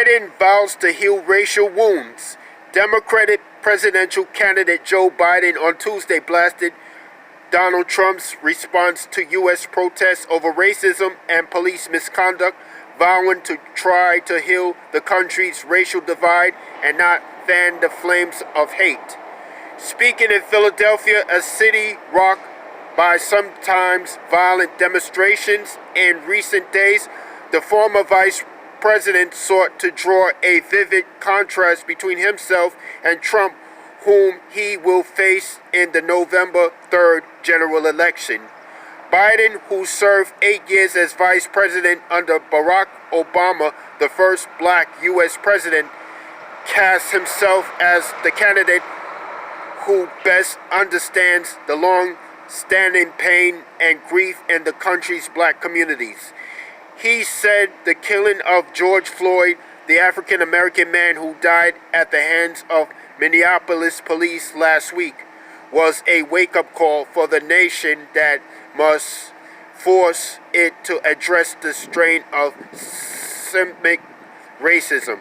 Biden vows to heal racial wounds. Democratic presidential candidate Joe Biden on Tuesday blasted Donald Trump's response to U.S. protests over racism and police misconduct, vowing to try to heal the country's racial divide and not fan the flames of hate. Speaking in Philadelphia, a city rocked by sometimes violent demonstrations in recent days, the former vice president sought to draw a vivid contrast between himself and Trump, whom he will face in the November 3rd general election. Biden, who served 8 years as vice president under Barack Obama, the first black U.S. president, cast himself as the candidate who best understands the long-standing pain and grief in the country's black communities. He said the killing of George Floyd, the African-American man who died at the hands of Minneapolis police last week, was a wake-up call for the nation that must force it to address the strain of systemic racism.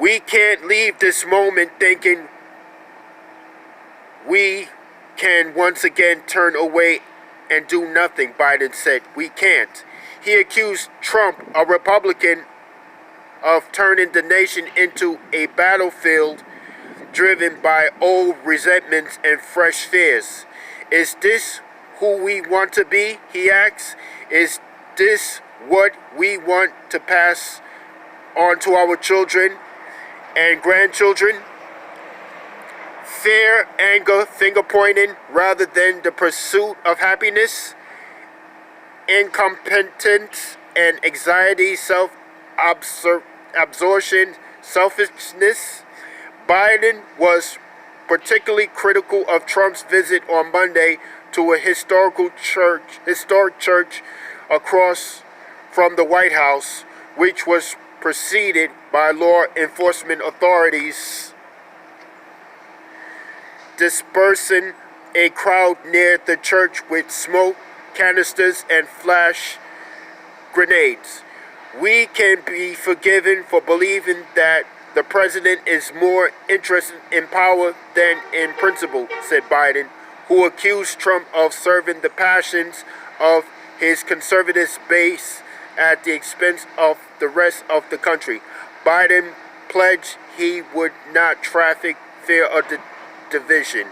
We can't leave this moment thinking we can once again turn away and do nothing, Biden said. We can't. He accused Trump, a Republican, of turning the nation into a battlefield driven by old resentments and fresh fears. Is this who we want to be? He asks. Is this what we want to pass on to our children and grandchildren? Fear, anger, finger-pointing, rather than the pursuit of happiness, incompetence and anxiety, self-absorption, selfishness. Biden was particularly critical of Trump's visit on Monday to a historic church across from the White House, which was preceded by law enforcement authorities dispersing a crowd near the church with smoke canisters and flash grenades. We can be forgiven for believing that the president is more interested in power than in principle, said Biden, who accused Trump of serving the passions of his conservative base at the expense of the rest of the country. Biden pledged he would not traffic fear or division.